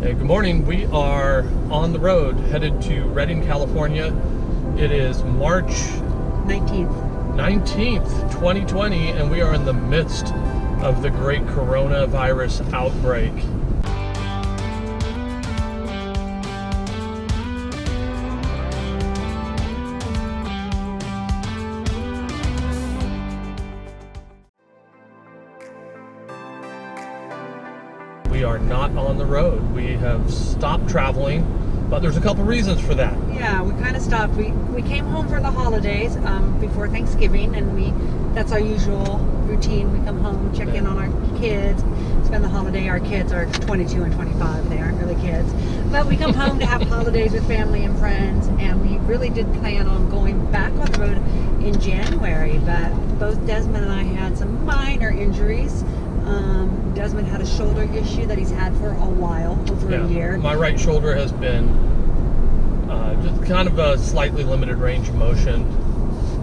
Hey, good morning. We are on the road headed to Redding, California. It is March 19th, 2020, and we are in the midst of the great coronavirus outbreak. We are not on the road. We have stopped traveling, but there's a couple reasons for that. Yeah, we kind of stopped. We came home for the holidays before Thanksgiving, and that's our usual routine. We come home, check in on our kids, spend the holiday. Our kids are 22 and 25. They aren't really kids. But we come home to have holidays with family and friends, and we really did plan on going back on the road in January, but both Desmond and I had some minor injuries. Desmond had a shoulder issue that he's had for a while, over a year. My right shoulder has been just kind of a slightly limited range of motion.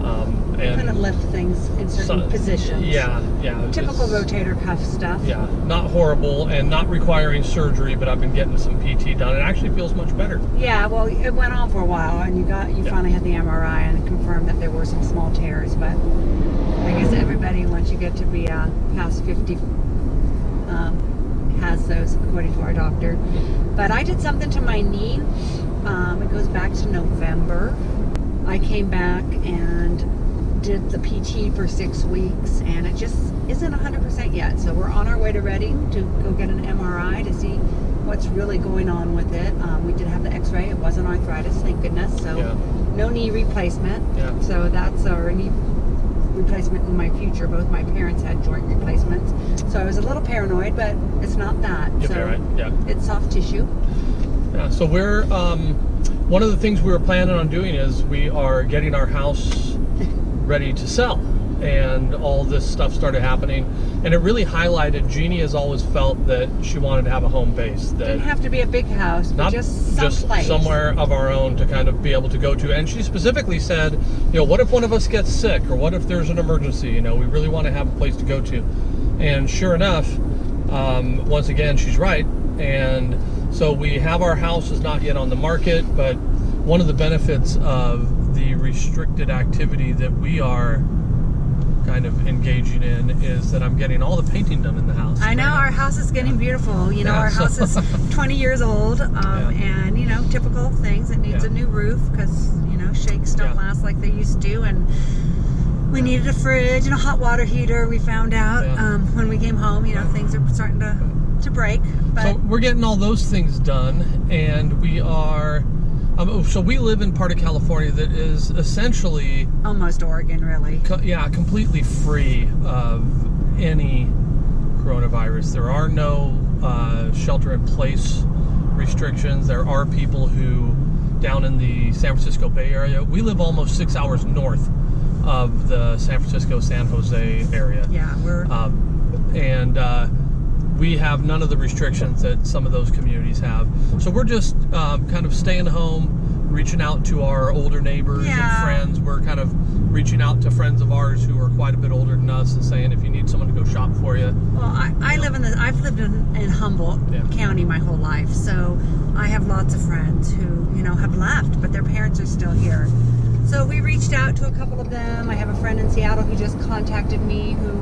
And couldn't lift things in certain positions. Yeah. Typical rotator cuff stuff. Yeah, not horrible and not requiring surgery, but I've been getting some PT done. It actually feels much better. Yeah, well, it went on for a while, and you finally had the MRI and confirmed that there were some small tears. But I guess everybody, once you get to be past 50, has those, according to our doctor. But I did something to my knee. It goes back to November. I came back and did the PT for 6 weeks, and it just isn't 100% yet. So we're on our way to Redding to go get an MRI to see what's really going on with it. We did have the x-ray. It wasn't arthritis, thank goodness. So no knee replacement. Yeah. So that's our knee replacement in my future. Both my parents had joint replacements. So I was a little paranoid, but it's not that. You'll so be right. Yeah. It's soft tissue. Yeah, so we're one of the things we were planning on doing is we are getting our house ready to sell, and all this stuff started happening, and it really highlighted Jeannie has always felt that she wanted to have a home base. That didn't have to be a big house, but just someplace. Somewhere of our own to kind of be able to go to. And she specifically said, what if one of us gets sick, or what if there's an emergency? We really want to have a place to go to. And sure enough, once again, she's right. And so we have our house is not yet on the market, but one of the benefits of the restricted activity that we are kind of engaging in is that I'm getting all the painting done in the house. I know, our house is getting beautiful. Our house is 20 years old, and typical things. It needs a new roof because shakes don't last like they used to, and we needed a fridge and a hot water heater. We found out when we came home, things are starting to break. But so we're getting all those things done, and we are. So we live in part of California that is essentially almost Oregon, really. Completely free of any coronavirus. There are no shelter-in-place restrictions. There are people who, down in the San Francisco Bay Area, we live almost 6 hours north of the San Francisco, San Jose area. Yeah, we're we have none of the restrictions that some of those communities have. So we're just kind of staying home, reaching out to our older neighbors and friends. We're kind of reaching out to friends of ours who are quite a bit older than us and saying, if you need someone to go shop for you. Well, I've lived in Humboldt County my whole life, so I have lots of friends who, have left, but their parents are still here. So we reached out to a couple of them. I have a friend in Seattle who just contacted me who,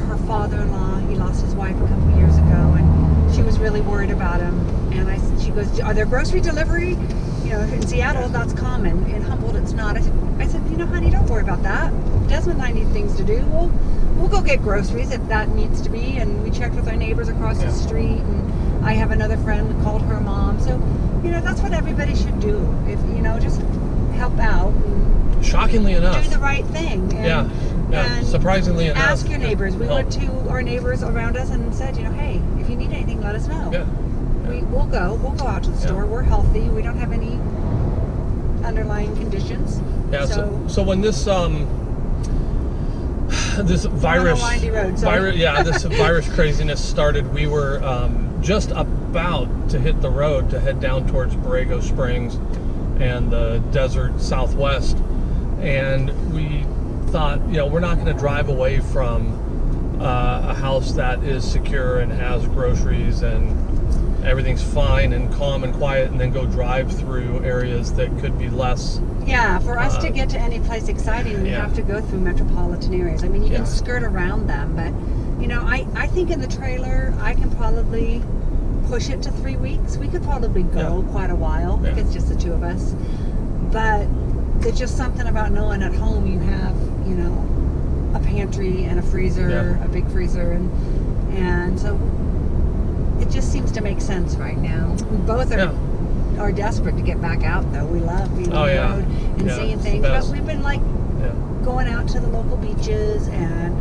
her father-in-law, he lost his wife a couple years ago, and she was really worried about him. And she goes, are there grocery delivery? In Seattle, that's common. In Humboldt, it's not. I said, honey, don't worry about that. Desmond and I need things to do. We'll go get groceries if that needs to be. And we checked with our neighbors across the street, and I have another friend who called her mom. So, that's what everybody should do. If, just help out. And shockingly enough. Do the right thing. And, and surprisingly enough. Ask your neighbors. We went to our neighbors around us and said, hey, if you need anything, let us know. We'll go out to the store. We're healthy. We don't have any underlying conditions. So when this this virus this virus craziness started, we were just about to hit the road to head down towards Borrego Springs and the desert southwest, and we thought, we're not going to drive away from a house that is secure and has groceries and everything's fine and calm and quiet, and then go drive through areas that could be less. Yeah, for us to get to any place exciting, we have to go through metropolitan areas. I mean, you can skirt around them, but you know, I think in the trailer, I can probably push it to 3 weeks. We could probably go quite a while. If it's just the two of us. But there's just something about knowing at home you have, you know, a pantry and a freezer, a big freezer, and so it just seems to make sense right now. We both are desperate to get back out, though. We love being on the road and seeing things, but we've been like going out to the local beaches and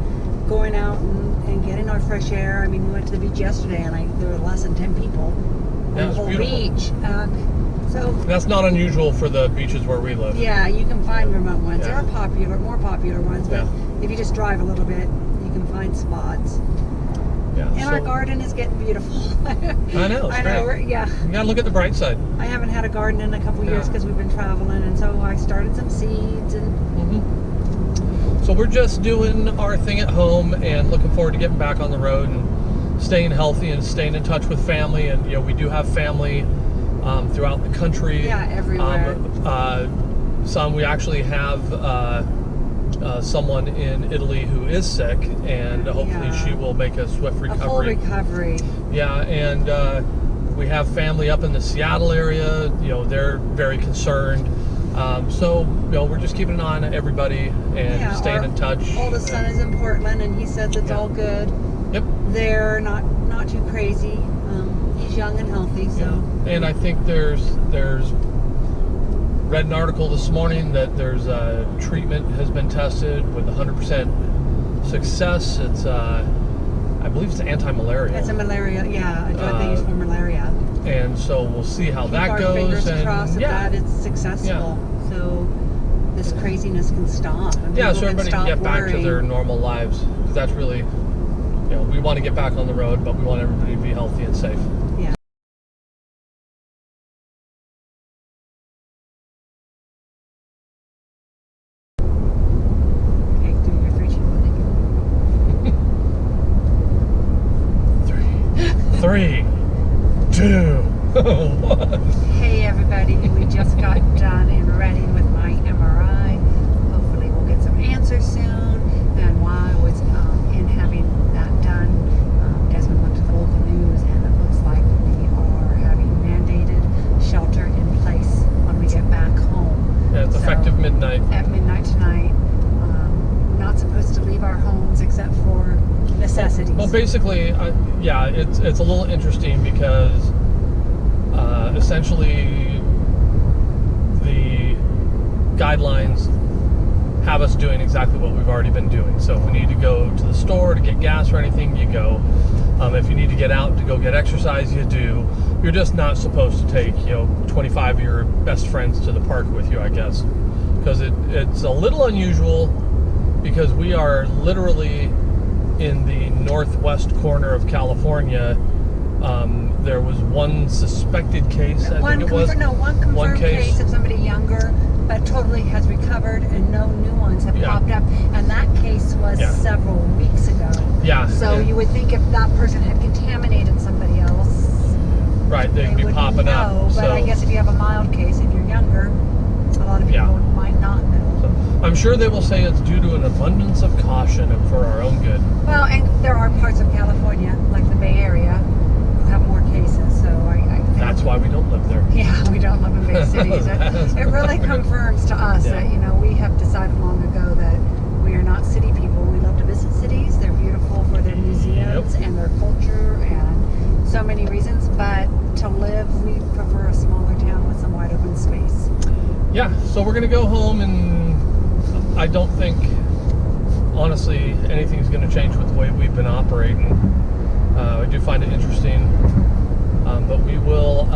going out and getting our fresh air. I mean, we went to the beach yesterday, and there were less than 10 people on the whole beach. So that's not unusual for the beaches where we live. Yeah, you can find remote ones. There are more popular ones, but if you just drive a little bit, you can find spots. Yeah. And our garden is getting beautiful. I know. It's great. Yeah. You gotta look at the bright side. I haven't had a garden in a couple years because we've been traveling, and so I started some seeds and. So we're just doing our thing at home and looking forward to getting back on the road and staying healthy and staying in touch with family. And you know, we do have family throughout the country. Yeah, everywhere. We actually have someone in Italy who is sick, and hopefully she will make a swift recovery. A full recovery. Yeah, and we have family up in the Seattle area. You know, they're very concerned. So, you know, we're just keeping an eye on everybody and staying in touch. Oldest son is in Portland, and he said that's all good. Yep. They're not too crazy. He's young and healthy, so. And I think there's read an article this morning that there's a treatment has been tested with 100% success. It's I believe it's anti-malaria. It's a malaria, a drug they use for malaria. And so we'll see how that goes. Fingers crossed that it's successful. So this craziness can stop. And so everybody can get back to their normal lives. Because that's really, you know, we want to get back on the road, but we want everybody to be healthy and safe. Yeah. Okay, do your 3, 2, 1. 3, 2, 1. Hey everybody, we just got done and ready with my MRI. Hopefully we'll get some answers soon. And while I was in having that done, Desmond went to the local news, and it looks like we are having mandated shelter in place when we get back home. Yeah, it's effective midnight. At midnight tonight. Not supposed to leave our homes except for necessities. Well, basically, it's a little interesting because essentially the guidelines have us doing exactly what we've already been doing. So if we need to go to the store to get gas or anything, you go. If you need to get out to go get exercise, you do. You're just not supposed to take, 25 of your best friends to the park with you, I guess, because it's a little unusual because we are literally in the northwest corner of California. There was one suspected case, I think it was. One confirmed case of somebody younger, but totally has recovered, and no new ones have popped up. And that case was several weeks ago. Yeah. So you would think if that person had contaminated somebody else, they'd be popping up. But I guess if you have a mild case, if you're younger, a lot of people might not know. So I'm sure they will say it's due to an abundance of caution and for our own good. Well, and there are parts of California, like the Bay Area, who have more cases. So I think that's why we don't live there. Yeah, we don't live in big cities. It really confirms to us that, we have decided long ago that we are not city people. We love to visit cities. They're beautiful for their museums and their culture and so many reasons. But to live, we prefer a smaller town with some wide open space. Yeah, so we're going to go home, and I don't think, honestly, anything's going to change with the way we've been operating. I do find it interesting, but we will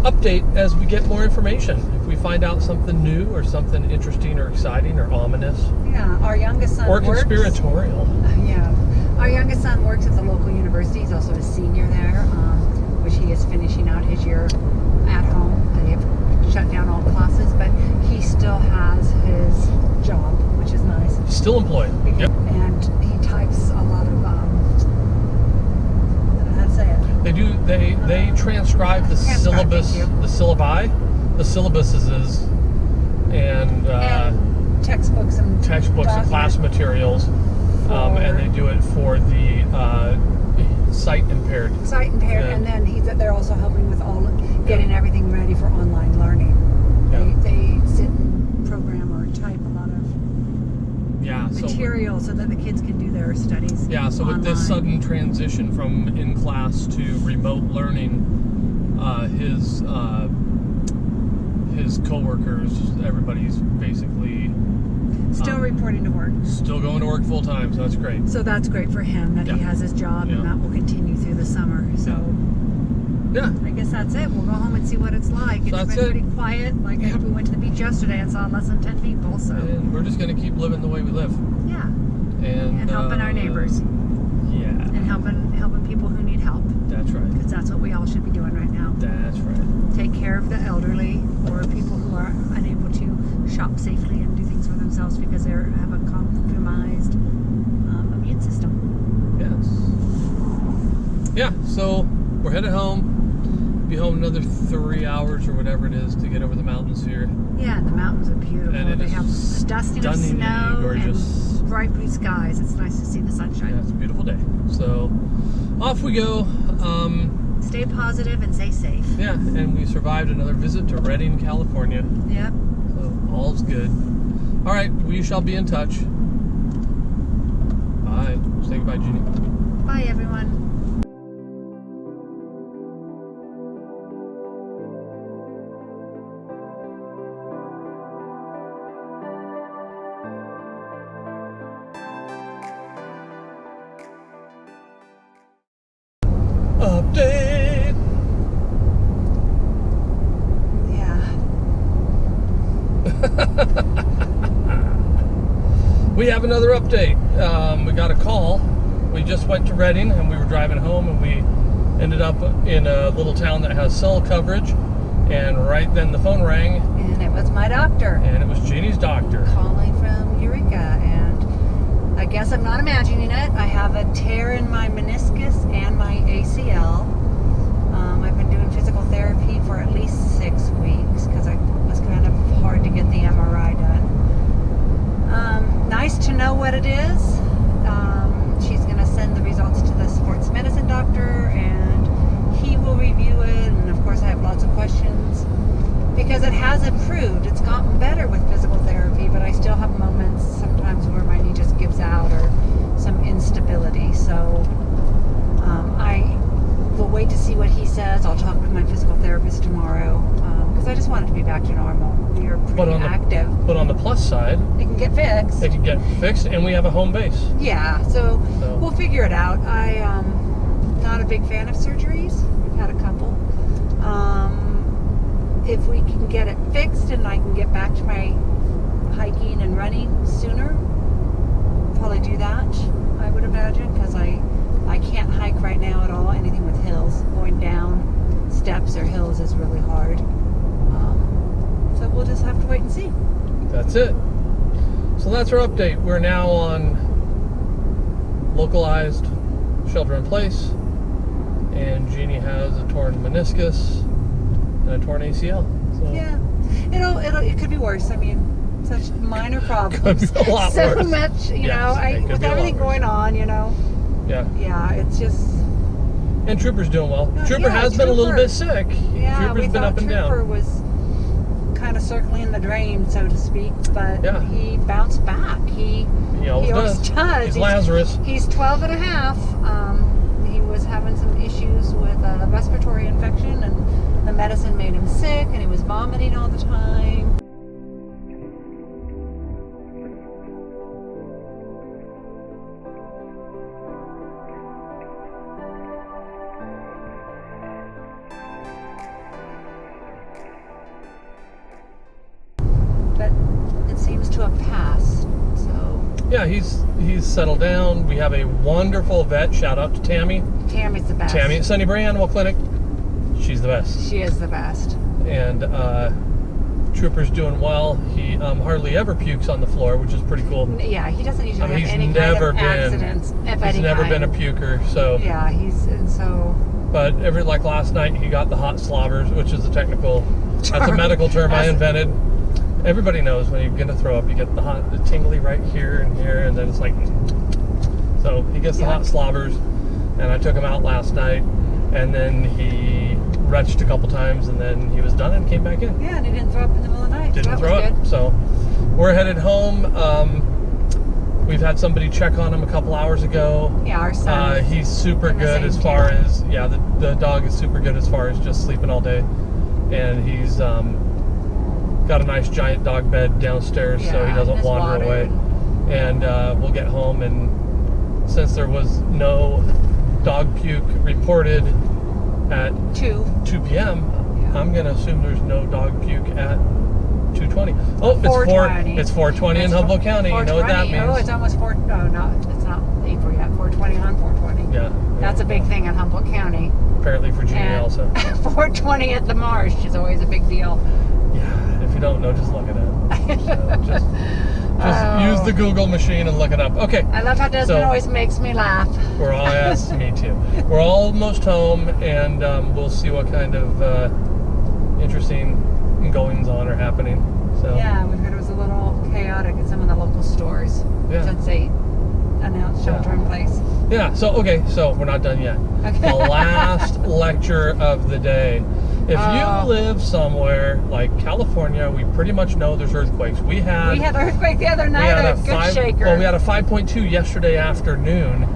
update as we get more information. If we find out something new or something interesting or exciting or ominous. Yeah, our youngest son works. Conspiratorial. Our youngest son works at the local university. He's also a senior there, which he is finishing out his year at home. They have shut down all classes, but he still has his job, which is nice. Still employed. And he types a lot of, I don't know how to say it. They do They transcribe the syllabus, thank you. the syllabi, the syllabuses, and textbooks and textbooks and class materials, and they do it for the sight impaired. Sight impaired, and then they're also helping with getting everything ready for online learning. They sit and program or type a lot of material so that the kids can do their studies. Yeah, so online. with this sudden transition from in class to remote learning, his coworkers, everybody's basically still reporting to work. Still going to work full time, so that's great. So that's great for him that he has his job, and that will continue through the summer. So I guess that's it. We'll go home and see what it's like. It's been pretty quiet. Like we went to the beach yesterday and saw less than 10 people. So and we're just going to keep living the way we live. Yeah. And helping our neighbors. Yeah. And helping people who need help. That's right. Because that's what we all should be doing right now. That's right. Take care of the elderly or people who are unable to shop safely and do things for themselves because they have a compromised immune system. Yes. Yeah, so we're headed home. Be home another 3 hours or whatever it is to get over the mountains here. Yeah, the mountains are beautiful. And they have a dusting of snow gorgeous. And bright blue skies. It's nice to see the sunshine. Yeah, it's a beautiful day. So off we go. Stay positive and stay safe. Yeah, and we survived another visit to Redding, California. Yep. So all's good. All right, we shall be in touch. Bye. Say goodbye, Jeannie. Bye, everyone. Update. Yeah. We have another update. We got a call. We just went to Redding and we were driving home and we ended up in a little town that has cell coverage, and right then the phone rang. And it was my doctor. And it was Jeannie's doctor. Calling from Eureka, and I guess I'm not imagining it. I have a tear in my meniscus and my ACL. I've been doing physical therapy for at least 6 weeks because it was kind of hard to get the MRI done. Nice to know what it is. She's going to send the results to the sports medicine doctor, and he will review it. And of course, I have lots of questions because it has improved. It's gotten better with physical therapy, but I still have moments sometimes where my knee just gives out or some instability. So I will wait to see what he says. I'll talk with my physical therapist tomorrow because I just want it to be back to normal. We are pretty active. But on the plus side, it can get fixed. It can get fixed, and we have a home base. Yeah, so we'll figure it out. I'm not a big fan of surgeries. We've had a couple. If we can get it fixed and I can get back to my hiking and running sooner, probably do that, I would imagine, because I can't hike right now at all. Anything with hills, going down steps or hills is really hard. So we'll just have to wait and see. That's it. So that's our update. We're now on localized shelter in place, and Jeannie has a torn meniscus and a torn ACL. So yeah, it could be worse. I mean, such minor problems. Could be a lot so worse. much, you know. With everything going on, you know. Yeah. Yeah, it's just. And Trooper's doing well. Trooper has been a little bit sick. Yeah, Trooper's been up and down. Trooper was kind of circling the drain, so to speak, but he bounced back. He always does. He's Lazarus. He's 12 and a half. He was having some issues with a respiratory infection, and the medicine made him sick, and he was vomiting all the time. But it seems to have passed, so. Yeah, he's settled down. We have a wonderful vet. Shout out to Tammy. Tammy's the best. Tammy at Sunny Brae Animal Clinic. She's the best. She is the best. And Trooper's doing well. He hardly ever pukes on the floor, which is pretty cool. Yeah, he doesn't usually have any kind of accidents. He's never been a puker, so. Yeah, But like last night, he got the hot slobbers, which is a that's a medical term I invented. Everybody knows when you're gonna throw up, you get the tingly right here and here, and then it's like, so he gets the hot slobbers, and I took him out last night, and then he retched a couple times, and then he was done and came back in. Yeah, and he didn't throw up in the middle of the night. Didn't throw up. So we're headed home. We've had somebody check on him a couple hours ago. Yeah, our son. He's super good as far as, the dog is super good as far as just sleeping all day. And he's got a nice giant dog bed downstairs, so he doesn't wander away. And we'll get home, and since there was no dog puke reported at 2 p.m., I'm going to assume there's no dog puke at 2:20. Oh, it's 4:20 in Humboldt County. You know what that means? Oh, it's almost 4. Oh, no, it's not April yet. 4:20 on 4:20. Yeah. That's a big thing in Humboldt County. Apparently Virginia also. 4:20 at the marsh is always a big deal. Yeah, if you don't know, just look it up. Just use the Google machine and look it up. Okay. I love how Desmond always makes me laugh. Yes, me too. We're almost home, and we'll see what kind of interesting goings on are happening. So yeah, we heard it was a little chaotic at some of the local stores since they announced shelter in place. Yeah, so we're not done yet. Okay. The last lecture of the day. If you live somewhere like California, we pretty much know there's earthquakes. We had an earthquake the other night, a good shaker. Well, we had a 5.2 yesterday afternoon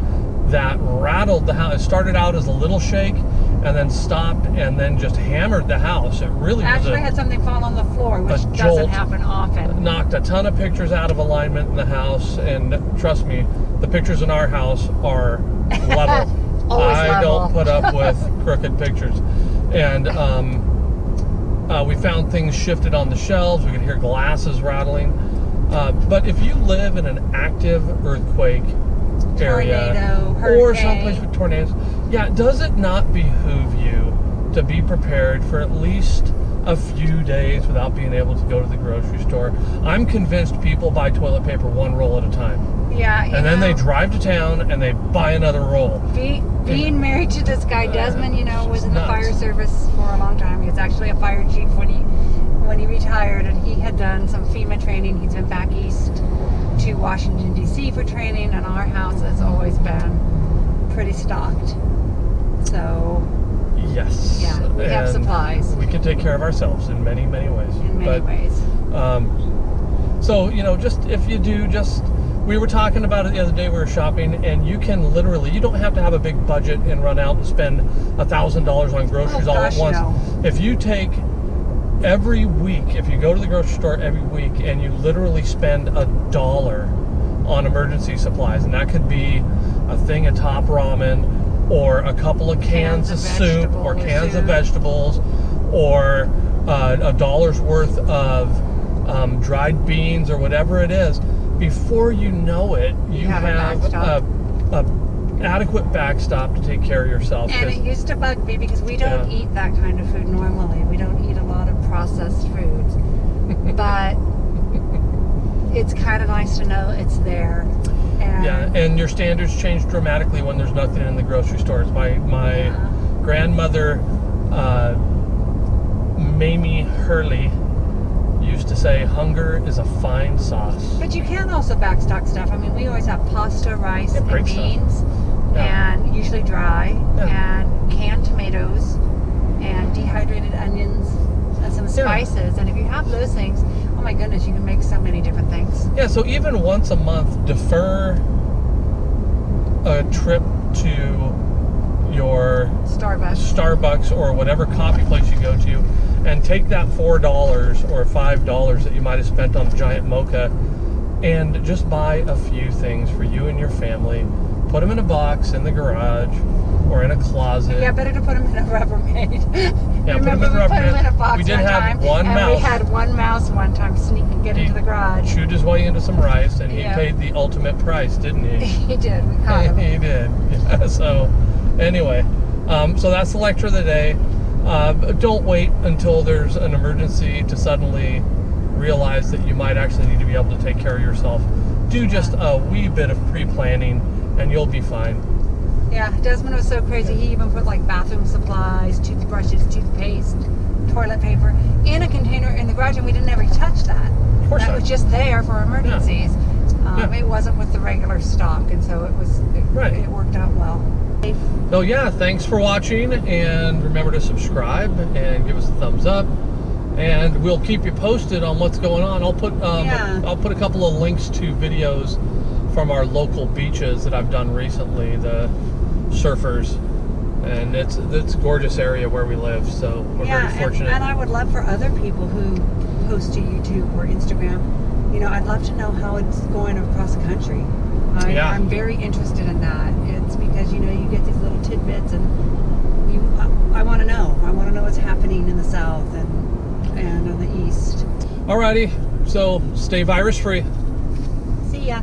that rattled the house. It started out as a little shake, and then stopped, and then just hammered the house. It really actually had something fall on the floor, which doesn't happen often. Knocked a ton of pictures out of alignment in the house, and trust me, the pictures in our house are level. I don't put up with crooked pictures. And we found things shifted on the shelves. We could hear glasses rattling. But if you live in an active earthquake area, or someplace with tornadoes, does it not behoove you to be prepared for at least a few days without being able to go to the grocery store? I'm convinced people buy toilet paper one roll at a time. Yeah, and then they drive to town and they buy another roll. Being married to this guy, Desmond, was in the fire service for a long time. He was actually a fire chief when he retired, and he had done some FEMA training. He's been back east to Washington, D.C. for training, and our house has always been pretty stocked. So yes, we have supplies. We can take care of ourselves in many, many ways. So just if you do, we were talking about it the other day. We were shopping, and you can literally, you don't have to have a big budget and run out and spend $1,000 on groceries all at once. If you take every week, if you go to the grocery store every week and you literally spend $1 on emergency supplies, and that could be a thing of Top Ramen, or a couple of cans of soup, or cans of vegetables, or $1's worth of dried beans, or whatever it is. Before you know it, you have a adequate backstop to take care of yourself. And it used to bug me because we don't eat that kind of food normally. We don't eat a lot of processed foods. But it's kind of nice to know it's there. And your standards change dramatically when there's nothing in the grocery stores. My grandmother, Mamie Hurley, used to say, hunger is a fine sauce. But you can also backstock stuff. I mean, we always have pasta, rice, and beans, and usually dry, and canned tomatoes, and dehydrated onions, and some spices. And if you have those things, oh my goodness, you can make so many different things. Yeah, so even once a month, defer a trip to your Starbucks or whatever coffee place you go to, and take that $4 or $5 that you might have spent on a giant mocha, and just buy a few things for you and your family. Put them in a box in the garage or in a closet. Yeah, better to put them in a Rubbermaid. Yeah, Remember, put them in a box we did have one mouse. We had one mouse one time sneak and get into the garage. Chewed his way into some rice, and he paid the ultimate price, didn't he? He did. We caught him. He did. Yeah, so, anyway, so that's the lecture of the day. Don't wait until there's an emergency to suddenly realize that you might actually need to be able to take care of yourself. Do just a wee bit of pre-planning, and you'll be fine. Yeah, Desmond was so crazy. He even put like bathroom supplies, toothbrushes, toothpaste, toilet paper in a container in the garage, and we didn't ever touch that. Of course That not. was just there for emergencies. Yeah. It wasn't with the regular stock, and so Right. it worked out well. So yeah, thanks for watching, and remember to subscribe and give us a thumbs up, and we'll keep you posted on what's going on. I'll put a couple of links to videos from our local beaches that I've done recently, the surfers, and it's a gorgeous area where we live, so we're very fortunate. And I would love for other people who post to YouTube or Instagram, you know, I'd love to know how it's going across the country. I'm very interested in that. It's because, you know, you get these little tidbits, and I want to know. I want to know what's happening in the south and in the east. Alrighty, so stay virus free. See ya.